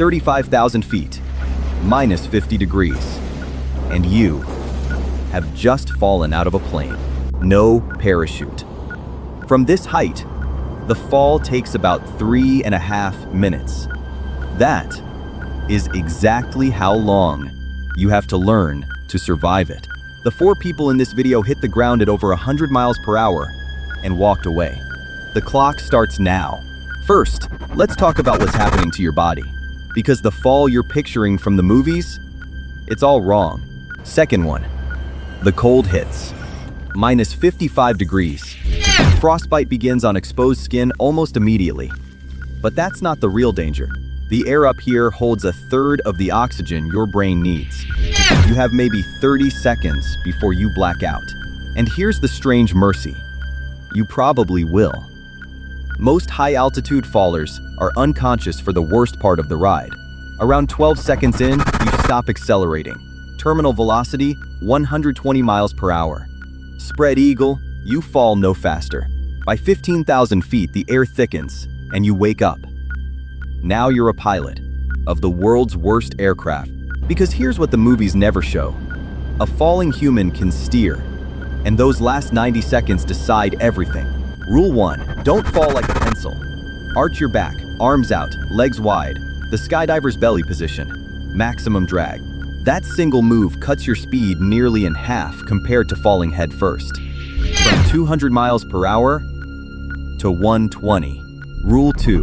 35,000 feet, minus 50 degrees, and you have just fallen out of a plane. No parachute. From this height, the fall takes about 3.5 minutes. That is exactly how long you have to learn to survive it. The 4 people in this video hit the ground at over 100 miles per hour and walked away. The clock starts now. First, let's talk about what's happening to your body. Because the fall you're picturing from the movies, it's all wrong. Second one, the cold hits. Minus 55 degrees. Frostbite begins on exposed skin almost immediately. But that's not the real danger. The air up here holds a third of the oxygen your brain needs. You have maybe 30 seconds before you black out. And here's the strange mercy. You probably will. Most high-altitude fallers are unconscious for the worst part of the ride. Around 12 seconds in, you stop accelerating. Terminal velocity, 120 miles per hour. Spread eagle, you fall no faster. By 15,000 feet, the air thickens, and you wake up. Now you're a pilot of the world's worst aircraft. Because here's what the movies never show. A falling human can steer, and those last 90 seconds decide everything. Rule 1, don't fall like a pencil. Arch your back, arms out, legs wide. The skydiver's belly position. Maximum drag. That single move cuts your speed nearly in half compared to falling head first. From 200 miles per hour to 120. Rule 2,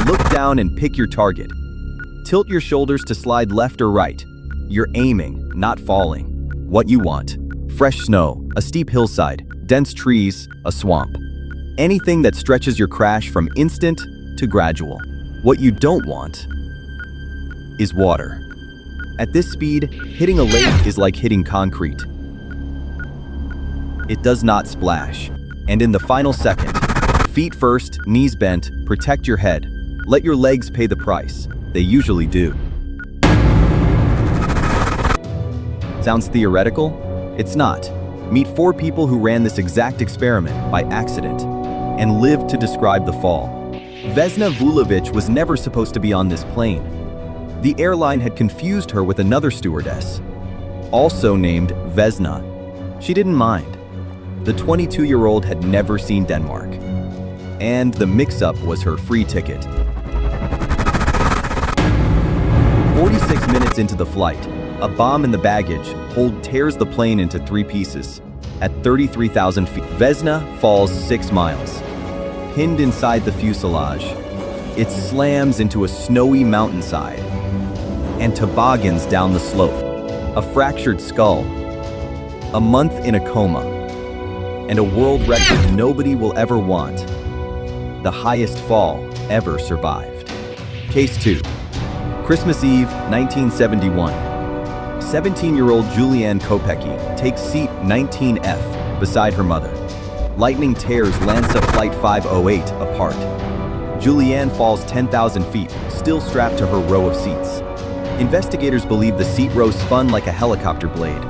look down and pick your target. Tilt your shoulders to slide left or right. You're aiming, not falling. What you want: fresh snow, a steep hillside, dense trees, a swamp. Anything that stretches your crash from instant to gradual. What you don't want is water. At this speed, hitting a lake is like hitting concrete. It does not splash. And in the final second, feet first, knees bent, protect your head. Let your legs pay the price. They usually do. Sounds theoretical? It's not. Meet 4 people who ran this exact experiment by accident and lived to describe the fall. Vesna Vulović was never supposed to be on this plane. The airline had confused her with another stewardess, also named Vesna. She didn't mind. The 22-year-old had never seen Denmark, and the mix-up was her free ticket. 46 minutes into the flight, a bomb in the baggage hold tears the plane into 3 pieces. At 33,000 feet, Vesna falls 6 miles. Pinned inside the fuselage, it slams into a snowy mountainside and toboggans down the slope. A fractured skull, a month in a coma, and a world record nobody will ever want. The highest fall ever survived. Case 2. Christmas Eve, 1971. 17-year-old Juliane takes seat 19F beside her mother. Lightning tears LANSA Flight 508 apart. Juliane falls 10,000 feet, still strapped to her row of seats. Investigators believe the seat row spun like a helicopter blade,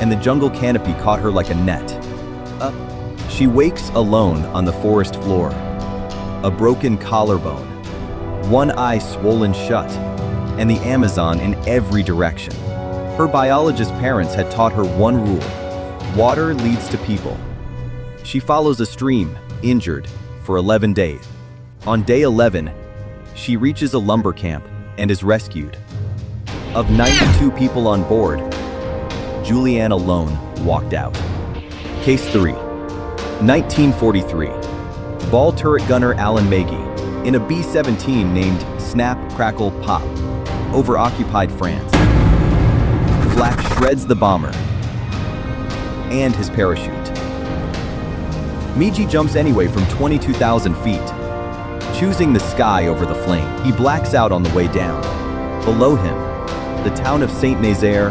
and the jungle canopy caught her like a net. She wakes alone on the forest floor. A broken collarbone, one eye swollen shut, and the Amazon in every direction. Her biologist parents had taught her one rule: water leads to people. She follows a stream, injured, for 11 days. On day 11, she reaches a lumber camp and is rescued. Of 92 people on board, Juliane alone walked out. Case 3. 1943. Ball turret gunner Magee in a B-17 named Snap, Crackle, Pop over occupied France. Flak shreds the bomber and his parachute. Magee jumps anyway from 22,000 feet, choosing the sky over the flame. He blacks out on the way down. Below him, the town of Saint-Nazaire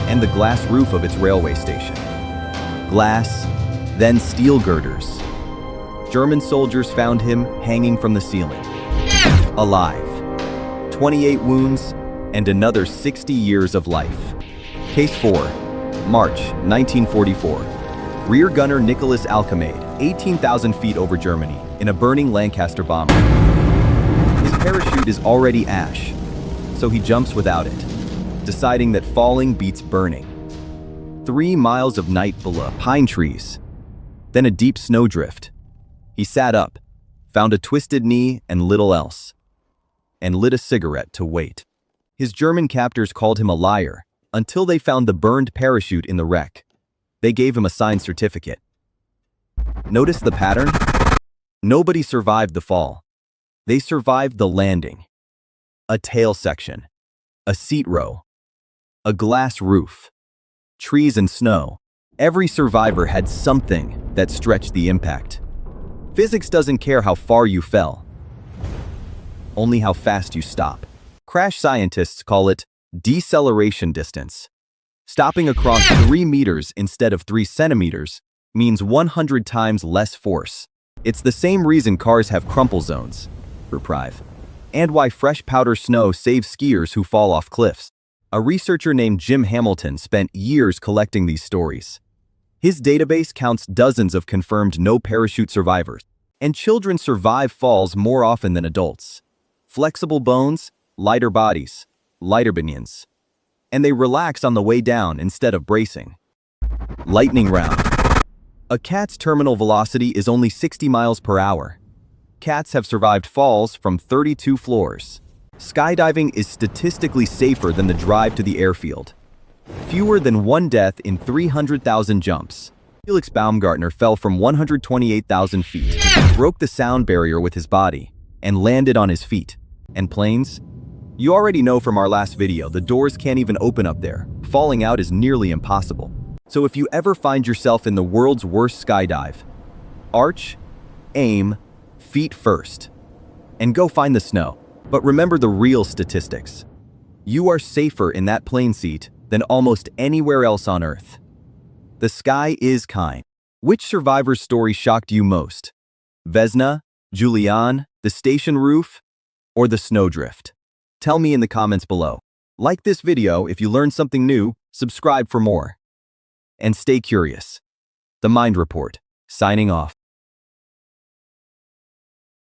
and the glass roof of its railway station. Glass, then steel girders. German soldiers found him hanging from the ceiling, alive. 28 wounds and another 60 years of life. Case 4, March 1944. Rear gunner Nicholas Alkemade, 18,000 feet over Germany, in a burning Lancaster bomber. His parachute is already ash, so he jumps without it, deciding that falling beats burning. 3 miles of night below, pine trees, then a deep snowdrift. He sat up, found a twisted knee and little else, and lit a cigarette to wait. His German captors called him a liar until they found the burned parachute in the wreck. They gave him a signed certificate. Notice the pattern? Nobody survived the fall. They survived the landing. A tail section, a seat row, a glass roof, trees and snow. Every survivor had something that stretched the impact. Physics doesn't care how far you fell, only how fast you stop. Crash scientists call it deceleration distance. Stopping across 3 meters instead of 3 centimeters means 100 times less force. It's the same reason cars have crumple zones, reprieve, and why fresh powder snow saves skiers who fall off cliffs. A researcher named Jim Hamilton spent years collecting these stories. His database counts dozens of confirmed no-parachute survivors, and children survive falls more often than adults. Flexible bones, lighter bodies, lighter bunions, and they relax on the way down instead of bracing. Lightning round. A cat's terminal velocity is only 60 miles per hour. Cats have survived falls from 32 floors. Skydiving is statistically safer than the drive to the airfield. Fewer than 1 death in 300,000 jumps. Felix Baumgartner fell from 128,000 feet, broke the sound barrier with his body, and landed on his feet. And planes? You already know from our last video, the doors can't even open up there. Falling out is nearly impossible. So if you ever find yourself in the world's worst skydive, arch, aim, feet first, and go find the snow. But remember the real statistics. You are safer in that plane seat than almost anywhere else on Earth. The sky is kind. Which survivor's story shocked you most? Vesna, Juliane, the station roof, or the snowdrift? Tell me in the comments below. Like this video if you learned something new, subscribe for more. And stay curious. The Mind Report, signing off.